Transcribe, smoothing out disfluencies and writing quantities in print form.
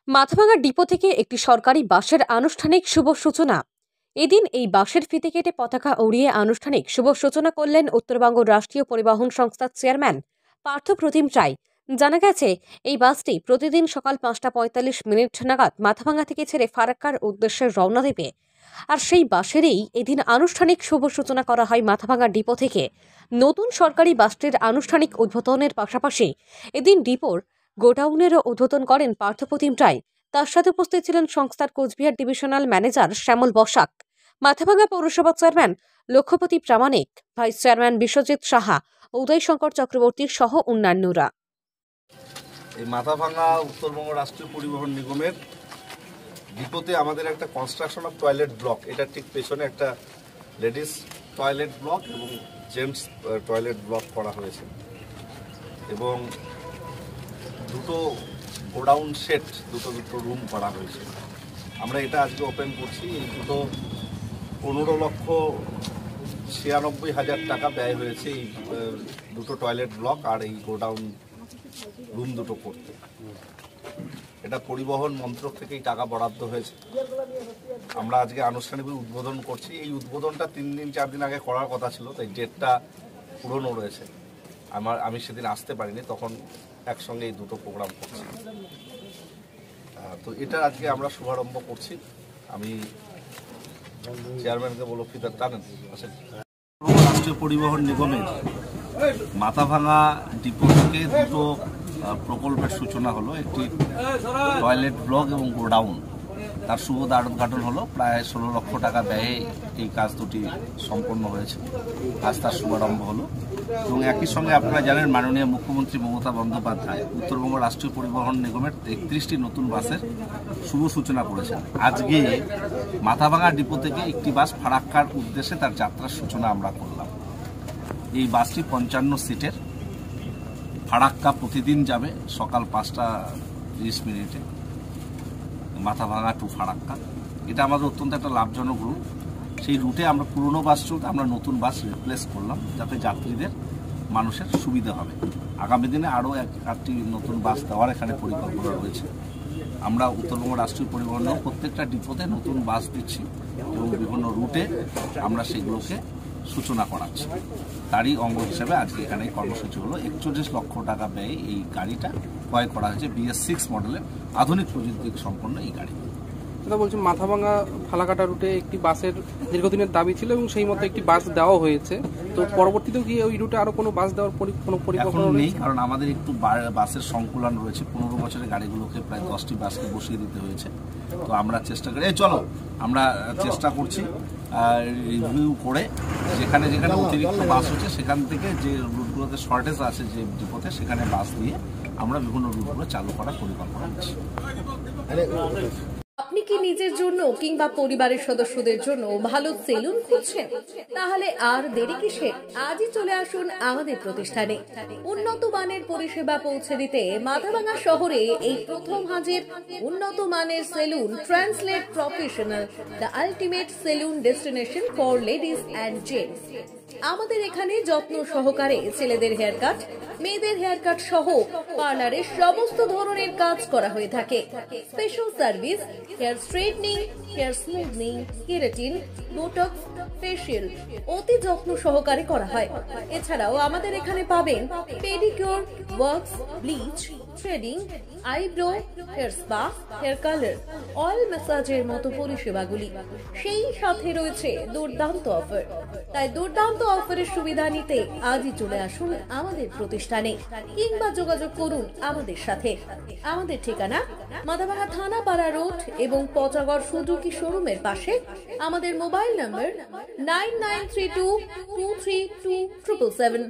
Mathabhanga depot থেকে একটি সরকারি বাসের আনুষ্ঠানিক শুভ সূচনা। এদিন এই বাসের ফিতে কেটে পতাকা উড়িয়ে আনুষ্ঠানিক শুভ সূচনা করলেন উত্তরবঙ্গ রাষ্ট্রীয় পরিবহন সংস্থার চেয়ারম্যান পার্থ প্রতিম রায়। জানা গেছে, এই বাসটি প্রতিদিন সকাল 5:45 নাগাদ মাথাভাঙা থেকে ছেড়ে ফারাক্কার উদ্দেশ্যে রওনা দেবে। আর সেই বাসেরই এদিন আনুষ্ঠানিক শুভ সূচনা করা হয় মাথাভাঙা ডিপো থেকে। নতুন সরকারি বাসটির আনুষ্ঠানিক উদ্বোধনের পাশাপাশি এদিন ডিপোর গোডাউনেরও উদ্বোধন করেন পার্থ প্রতিম রায়। তার সাথে উপস্থিত ছিলেন সংস্থার কোচবিহার ডিভিশনাল ম্যানেজার শ্যামল বসাক, মাথাভাঙা পৌরসভা চেয়ারম্যান লক্ষ্যপতি প্রামাণিক, ভাইস চেয়ারম্যান বিশ্বজিৎ সাহা, উদয় শঙ্কর চক্রবর্তী সহ অন্যান্যরা। এই মাথাভাঙা উত্তরবঙ্গ রাষ্ট্রীয় পরিবহন নিগমের ডিপোতে আমাদের একটা কনস্ট্রাকশন অফ টয়লেট ব্লক, এটা ঠিক পেছনে একটা লেডিস টয়লেট ব্লক এবং জেন্টস টয়লেট ব্লক করা হয়েছে এবং দুটো গোডাউন সেট, দুটো রুম করা হয়েছে। আমরা এটা আজকে ওপেন করছি। এই দুটো 15,96,হাজার টাকা ব্যয় হয়েছে এই দুটো টয়লেট ব্লক আর এই গোডাউন রুম দুটো করতে। এটা পরিবহন মন্ত্রক থেকেই টাকা বরাদ্দ হয়েছে। আমরা আজকে আনুষ্ঠানিকভাবে উদ্বোধন করছি। এই উদ্বোধনটা 3-4 দিন আগে করার কথা ছিল, তাই ডেটটা পুরনো রয়েছে। আমি সেদিন আসতে পারিনি, তখন একসঙ্গে এই দুটো প্রোগ্রাম করছি। তো এটা আজকে আমরা শুভারম্ভ করছি। আমি চেয়ারম্যানকে বলব ফিতার টানেন। রাষ্ট্রীয় পরিবহন নিগমের মাথাভাঙা ডিপো থেকে দুটো প্রকল্পের সূচনা হলো। একটি টয়লেট ব্লক এবং গোডাউন, তার শুভ উদ্ঘাটন হলো। প্রায় 16 লক্ষ টাকা ব্যয়ে এই কাজ দুটি সম্পন্ন হয়েছে। আজ তার শুভারম্ভ হলো এবং একই সঙ্গে আপনারা জানেন, মাননীয় মুখ্যমন্ত্রী মমতা বন্দ্যোপাধ্যায় উত্তরবঙ্গ রাষ্ট্রীয় পরিবহন নিগমের 31টি নতুন বাসের শুভ সূচনা করেছেন। আজকে মাথাভাঙা ডিপো থেকে একটি বাস ফারাক্কার উদ্দেশ্যে তার যাত্রার সূচনা আমরা করলাম। এই বাসটি 55 সিটের। ফারাক্কা প্রতিদিন যাবে সকাল 5:30 মাথাভাঙা টু ফারাক্কা। এটা আমাদের অত্যন্ত একটা লাভজনক রুট। সেই রুটে আমরা পুরনো বাস চলতে আমরা নতুন বাস রিপ্লেস করলাম, যাতে যাত্রীদের মানুষের সুবিধা হবে। আগামী দিনে আরও একটি নতুন বাস দেওয়ার এখানে পরিকল্পনা রয়েছে। আমরা উত্তরবঙ্গ রাষ্ট্রীয় পরিবহনেও প্রত্যেকটা ডিপোতে নতুন বাস দিচ্ছি এবং বিভিন্ন রুটে আমরা সেগুলোকে সূচনা করাচ্ছি। তারই অঙ্গ হিসেবে আজকে এখানে কর্মসূচি হলো। 41 লক্ষ টাকা ব্যয়ে এই গাড়িটা ক্রয় করা হয়েছে। BS6 মডেলের আধুনিক প্রযুক্তি সম্পন্ন এই গাড়ি। এটা বলছি, মাথাভাঙা ফালাকাটা রুটে একটি বাসের দীর্ঘদিনের দাবি ছিল এবং সেই মতো একটি বাস দেওয়া হয়েছে। তো পরবর্তীতেও কি ওই রুটে আরো কোনো বাস দেওয়ার কোনো পরিকল্পনা নেই? কারণ আমাদের একটু বাসের সংকুলন রয়েছে। 15 বছরের গাড়িগুলোকে প্রায় 10টি বাসকে বসিয়ে দিতে হয়েছে। তো আমরা চেষ্টা করি, আমরা চেষ্টা করছি রিভিউ করে যেখানে যেখানে অতিরিক্ত বাস হচ্ছে সেখান থেকে যে রুটগুলোতে শর্টেজ আছে যে ডিপোতে, সেখানে বাস দিয়ে আমরা বিভিন্ন রুটগুলো চালু করার পরিকল্পনা করছি। আপনি কি নিজের জন্য কিংবা পরিবারের সদস্যদের জন্য ভালো সেলুন খুঁজছেন? তাহলে আর দেরি কিসের? আজই চলে আসুন আমাদের প্রতিষ্ঠানে। উন্নত মানের পরিষেবা পৌঁছে দিতে মাথাভাঙা শহরে এই প্রথম হাজির উন্নত মানের salon translate professional, the ultimate salon destination for ladies and gents. আমাদের এখানে যত্ন সহকারে ছেলেদের হেয়ার কাট, মেয়েদের হেয়ার কাট সহ পার্লারের সমস্ত ধরনের কাজ করা হয়ে থাকে। Special service, hair straightening, hair smoothing, keratin, botox, facial অতি যত্ন সহকারে করা হয়। এছাড়াও আমাদের এখানে পাবেন pedicure, wax, bleach, threading, eyebrow, hair spa, hair colour, oil ম্যাসাজের মতো পরিষেবাগুলি। সেই সাথে রয়েছে দুর্দান্ত অফার। তাই দুর্দান্ত অফারের সুবিধা নিতে আজই চলে আসুন আমাদের প্রতিষ্ঠানে কিংবা যোগাযোগ করুন আমাদের সাথে। আমাদের ঠিকানা মাথাভাঙা থানাপাড়া রোড এবং পচাগড় সুজুকি শোরুমের পাশে। আমাদের মোবাইল নম্বর 9932232777।